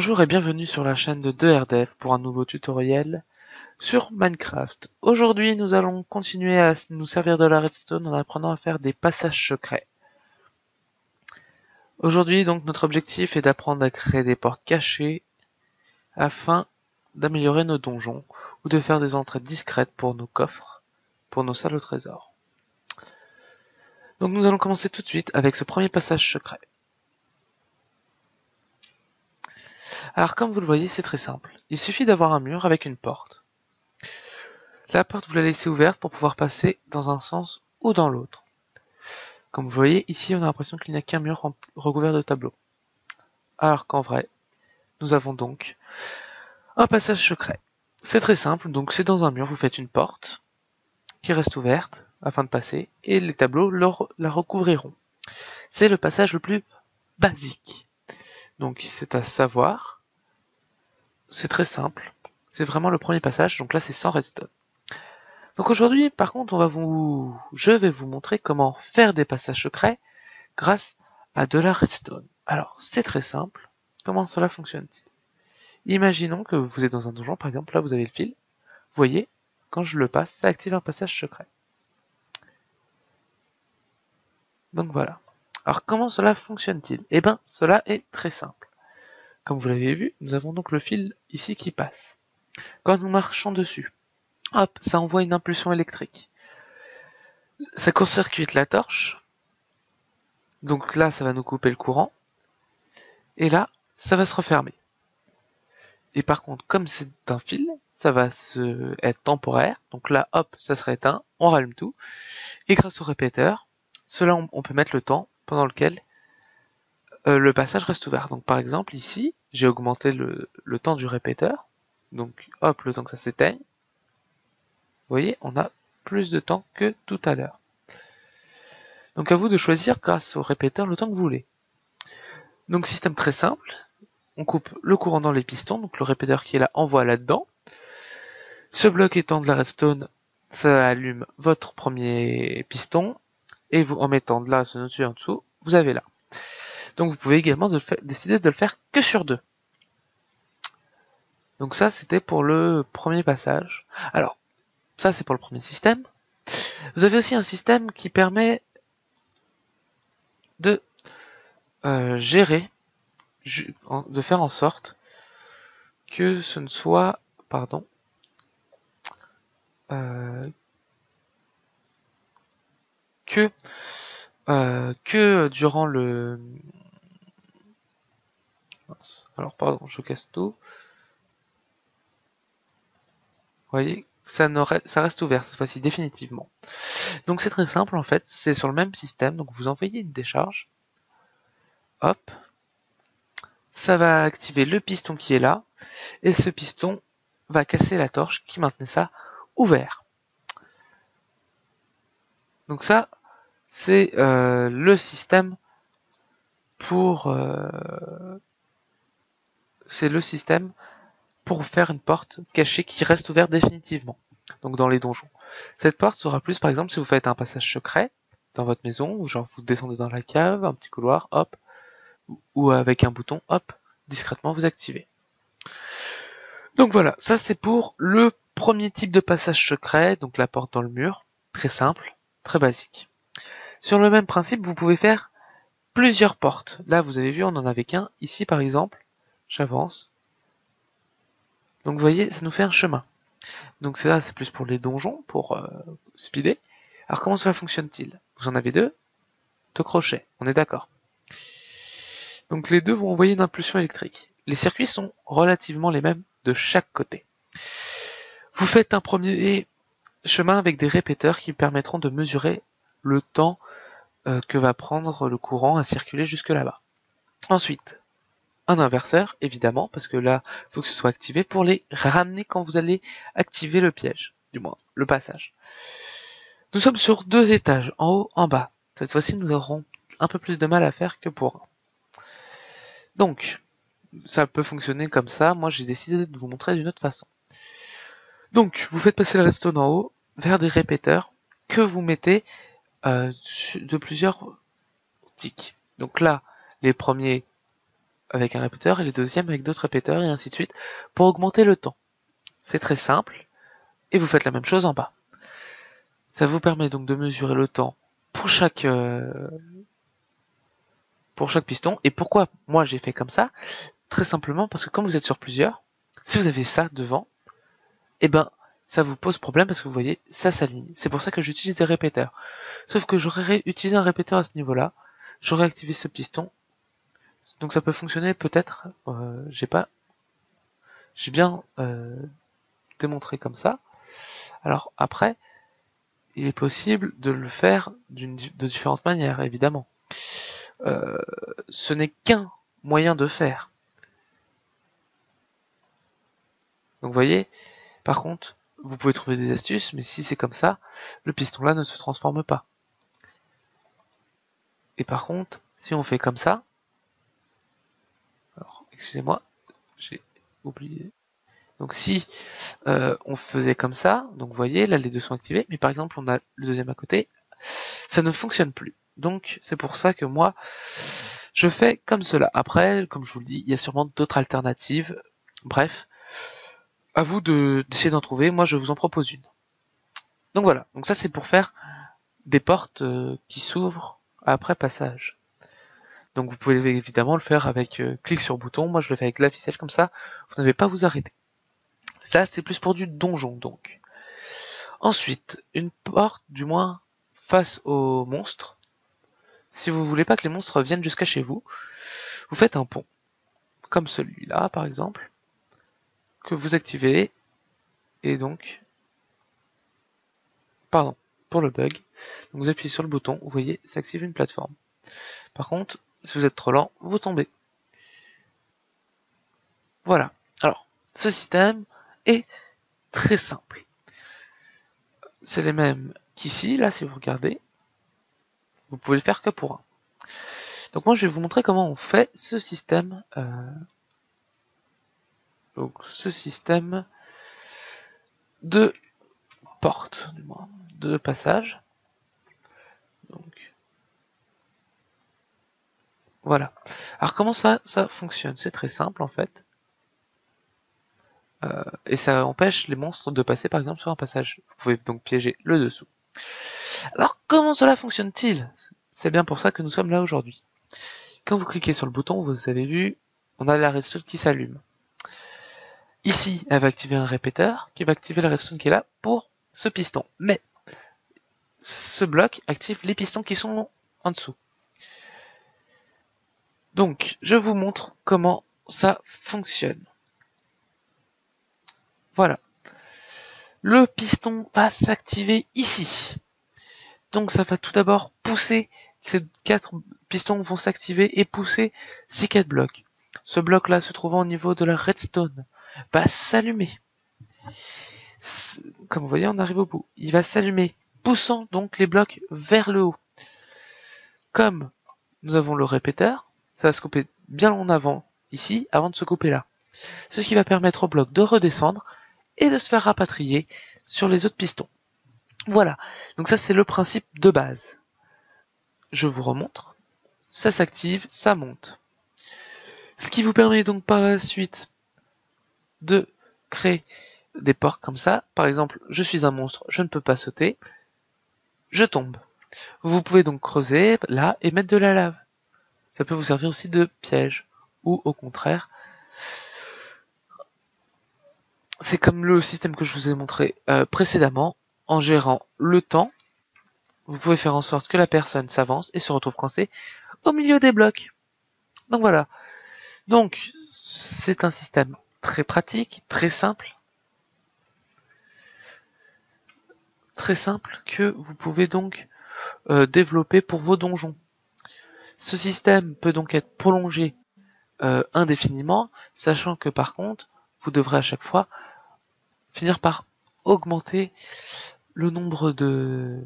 Bonjour et bienvenue sur la chaîne de 2RDF pour un nouveau tutoriel sur Minecraft. Aujourd'hui, nous allons continuer à nous servir de la redstone en apprenant à faire des passages secrets. Aujourd'hui, donc, notre objectif est d'apprendre à créer des portes cachées afin d'améliorer nos donjons ou de faire des entrées discrètes pour nos coffres, pour nos salles au trésor. Donc nous allons commencer tout de suite avec ce premier passage secret. Alors comme vous le voyez, c'est très simple. Il suffit d'avoir un mur avec une porte. La porte, vous la laissez ouverte pour pouvoir passer dans un sens ou dans l'autre. Comme vous voyez, ici, on a l'impression qu'il n'y a qu'un mur recouvert de tableaux. Alors qu'en vrai, nous avons donc un passage secret. C'est très simple, donc c'est dans un mur, vous faites une porte qui reste ouverte afin de passer, et les tableaux la recouvriront. C'est le passage le plus basique. Donc c'est à savoir, c'est très simple, c'est vraiment le premier passage, donc là c'est sans redstone. Donc aujourd'hui, par contre, je vais vous montrer comment faire des passages secrets grâce à de la redstone. Alors, c'est très simple. Comment cela fonctionne-t-il? Imaginons que vous êtes dans un donjon, par exemple, là vous avez le fil. Vous voyez, quand je le passe, ça active un passage secret. Donc voilà. Alors comment cela fonctionne-t-il? Eh bien, cela est très simple. Comme vous l'avez vu, nous avons donc le fil ici qui passe. Quand nous marchons dessus, hop, ça envoie une impulsion électrique. Ça court-circuite la torche. Donc là, ça va nous couper le courant. Et là, ça va se refermer. Et par contre, comme c'est un fil, ça va être temporaire. Donc là, hop, ça se rééteint, on rallume tout. Et grâce au répéteur, cela, on peut mettre le temps pendant lequel le passage reste ouvert. Donc par exemple, ici, j'ai augmenté le temps du répéteur. Donc hop, le temps que ça s'éteigne. Vous voyez, on a plus de temps que tout à l'heure. Donc à vous de choisir grâce au répéteur le temps que vous voulez. Donc système très simple, on coupe le courant dans les pistons, donc le répéteur qui est là envoie là-dedans. Ce bloc étant de la redstone, ça allume votre premier piston, et vous en mettant de là dessus en dessous, vous avez là. Donc vous pouvez également décider de le faire que sur 2. Donc ça c'était pour le premier passage. Alors, ça c'est pour le premier système. Vous avez aussi un système qui permet de gérer, de faire en sorte que ce ne soit, pardon, que durant le... Alors pardon, je casse tout. Vous voyez, ça reste ouvert cette fois-ci définitivement. Donc c'est très simple en fait, c'est sur le même système, donc vous envoyez une décharge. Hop. Ça va activer le piston qui est là, et ce piston va casser la torche qui maintenait ça ouvert. Donc ça, c'est le système pour faire une porte cachée qui reste ouverte définitivement. Donc dans les donjons. Cette porte sera plus par exemple si vous faites un passage secret dans votre maison, ou genre vous descendez dans la cave, un petit couloir, hop, ou avec un bouton, hop, discrètement vous activez. Donc voilà, ça c'est pour le premier type de passage secret, donc la porte dans le mur, très simple, très basique. Sur le même principe, vous pouvez faire plusieurs portes. Là, vous avez vu, on en avait qu'un. Ici, par exemple, j'avance. Donc vous voyez, ça nous fait un chemin. Donc c'est plus pour les donjons, pour speeder. Alors comment cela fonctionne-t-il? Vous en avez deux crochets, on est d'accord. Donc les deux vont envoyer une impulsion électrique. Les circuits sont relativement les mêmes de chaque côté. Vous faites un premier chemin avec des répéteurs qui permettront de mesurer le temps que va prendre le courant à circuler jusque là-bas. Ensuite, un inverseur, évidemment, parce que là, il faut que ce soit activé pour les ramener quand vous allez activer le piège, du moins, le passage. Nous sommes sur 2 étages, en haut, en bas. Cette fois-ci, nous aurons un peu plus de mal à faire que pour un. Donc, ça peut fonctionner comme ça. Moi, j'ai décidé de vous montrer d'une autre façon. Donc, vous faites passer le redstone en haut vers des répéteurs que vous mettez de plusieurs ticks. Donc là, les premiers avec un répéteur et le deuxième avec d'autres répéteurs et ainsi de suite pour augmenter le temps. C'est très simple et vous faites la même chose en bas. Ça vous permet donc de mesurer le temps pour chaque piston. Et pourquoi moi j'ai fait comme ça? Très simplement parce que comme vous êtes sur plusieurs, si vous avez ça devant, eh ben ça vous pose problème parce que vous voyez, ça s'aligne. C'est pour ça que j'utilise des répéteurs. Sauf que j'aurais utilisé un répéteur à ce niveau-là, j'aurais activé ce piston. Donc ça peut fonctionner peut-être, j'ai bien démontré comme ça. Alors après, il est possible de le faire de différentes manières, évidemment. Ce n'est qu'un moyen de faire. Donc vous voyez, par contre, vous pouvez trouver des astuces, mais si c'est comme ça, le piston là ne se transforme pas. Et par contre, si on fait comme ça, alors excusez-moi, j'ai oublié. Donc si on faisait comme ça, donc vous voyez, là les deux sont activés, mais par exemple on a le deuxième à côté, ça ne fonctionne plus. Donc c'est pour ça que moi, je fais comme cela. Après, comme je vous le dis, il y a sûrement d'autres alternatives. Bref, à vous d'essayer d'en trouver, moi je vous en propose une. Donc voilà, donc ça c'est pour faire des portes qui s'ouvrent après passage. Donc vous pouvez évidemment le faire avec clic sur bouton, moi je le fais avec la ficelle comme ça, vous n'avez pas à vous arrêter. Ça c'est plus pour du donjon donc. Ensuite, une porte du moins face aux monstres. Si vous voulez pas que les monstres viennent jusqu'à chez vous, vous faites un pont, comme celui-là par exemple, que vous activez, et donc, pardon, pour le bug, donc vous appuyez sur le bouton, vous voyez, ça active une plateforme. Par contre, si vous êtes trop lent, vous tombez. Voilà. Alors, ce système est très simple. C'est les mêmes qu'ici, là, si vous regardez. Vous pouvez le faire que pour un. Donc moi, je vais vous montrer comment on fait ce système. Donc, ce système de porte, du moins, de passage. Donc, voilà. Alors, comment ça fonctionne? C'est très simple, en fait. Et ça empêche les monstres de passer, par exemple, sur un passage. Vous pouvez donc piéger le dessous. Alors, comment cela fonctionne-t-il? C'est bien pour ça que nous sommes là aujourd'hui. Quand vous cliquez sur le bouton, vous avez vu, on a la redstone qui s'allume. Ici, elle va activer un répéteur qui va activer la redstone qui est là pour ce piston. Mais ce bloc active les pistons qui sont en dessous. Donc, je vous montre comment ça fonctionne. Voilà. Le piston va s'activer ici. Donc, ça va tout d'abord pousser, ces 4 pistons vont s'activer et pousser ces 4 blocs. Ce bloc-là, se trouvant au niveau de la redstone, va s'allumer. Comme vous voyez, on arrive au bout. Il va s'allumer, poussant donc les blocs vers le haut. Comme nous avons le répéteur, ça va se couper bien en avant, ici, avant de se couper là. Ce qui va permettre au bloc de redescendre et de se faire rapatrier sur les autres pistons. Voilà, donc ça c'est le principe de base. Je vous remontre. Ça s'active, ça monte. Ce qui vous permet donc par la suite de créer des portes comme ça. Par exemple, je suis un monstre, je ne peux pas sauter, je tombe. Vous pouvez donc creuser là et mettre de la lave. Ça peut vous servir aussi de piège. Ou au contraire, c'est comme le système que je vous ai montré précédemment, en gérant le temps, vous pouvez faire en sorte que la personne s'avance et se retrouve coincée au milieu des blocs. Donc voilà. Donc, c'est un système très pratique, très simple. Très simple que vous pouvez donc développer pour vos donjons. Ce système peut donc être prolongé indéfiniment, sachant que par contre, vous devrez à chaque fois finir par augmenter le nombre de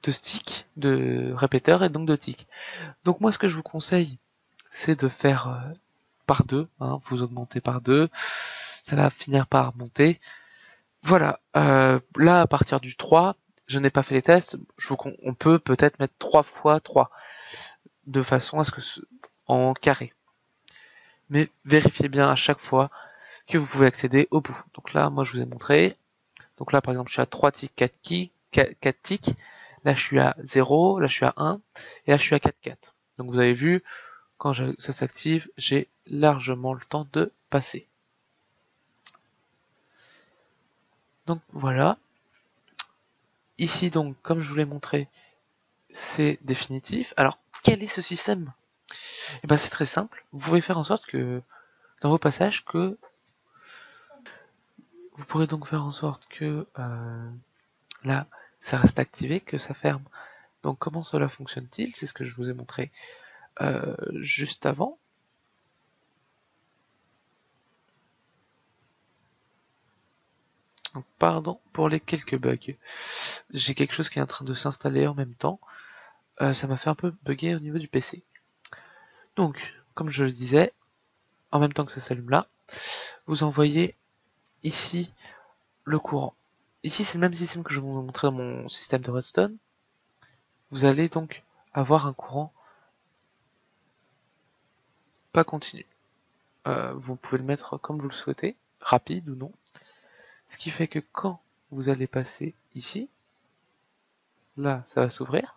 sticks, de répéteurs et donc de ticks. Donc moi ce que je vous conseille, c'est de faire par 2, hein, vous augmentez par 2, ça va finir par monter. Voilà, là à partir du 3, je n'ai pas fait les tests, on peut peut-être mettre 3 fois 3, de façon à ce que en carré. Mais vérifiez bien à chaque fois que vous pouvez accéder au bout. Donc là, moi je vous ai montré. Donc là, par exemple, je suis à 3 ticks, 4 ticks. Là, je suis à 0, là, je suis à 1, et là, je suis à 4, 4. Donc vous avez vu, quand ça s'active, j'ai largement le temps de passer. Donc voilà. Ici, donc, comme je vous l'ai montré, c'est définitif. Alors, quel est ce système? Eh ben, c'est très simple. Vous pouvez faire en sorte que, dans vos passages, que vous pourrez donc faire en sorte que là, ça reste activé, que ça ferme. Donc comment cela fonctionne-t-il? C'est ce que je vous ai montré juste avant. Donc, pardon pour les quelques bugs. J'ai quelque chose qui est en train de s'installer en même temps. Ça m'a fait un peu bugger au niveau du PC. Donc, comme je le disais, en même temps que ça s'allume là, vous envoyez ici le courant. Ici, c'est le même système que je vous ai montré dans mon système de Redstone. Vous allez donc avoir un courant pas continu. Vous pouvez le mettre comme vous le souhaitez, rapide ou non. Ce qui fait que quand vous allez passer ici, là, ça va s'ouvrir.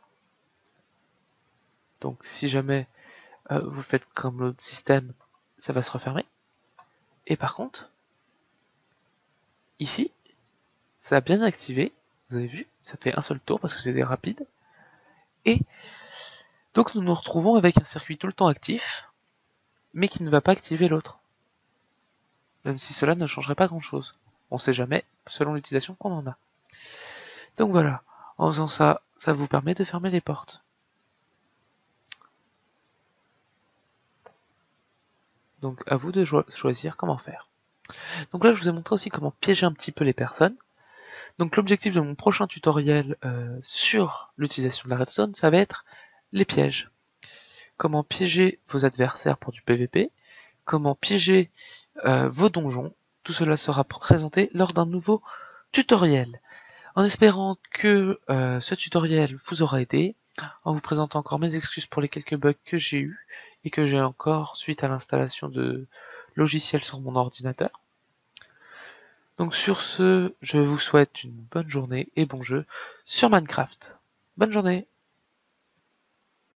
Donc si jamais vous faites comme l'autre système, ça va se refermer. Et par contre, ici, ça a bien activé. Vous avez vu, ça fait un seul tour parce que c'était rapide. Et donc nous nous retrouvons avec un circuit tout le temps actif, mais qui ne va pas activer l'autre. Même si cela ne changerait pas grand-chose. On sait jamais, selon l'utilisation qu'on en a. Donc voilà, en faisant ça, ça vous permet de fermer les portes. Donc à vous de choisir comment faire. Donc là, je vous ai montré aussi comment piéger un petit peu les personnes. Donc l'objectif de mon prochain tutoriel sur l'utilisation de la redstone, ça va être les pièges. Comment piéger vos adversaires pour du PVP, comment piéger vos donjons. Tout cela sera présenté lors d'un nouveau tutoriel. En espérant que ce tutoriel vous aura aidé, en vous présentant encore mes excuses pour les quelques bugs que j'ai eus et que j'ai encore suite à l'installation de logiciels sur mon ordinateur. Donc sur ce, je vous souhaite une bonne journée et bon jeu sur Minecraft. Bonne journée!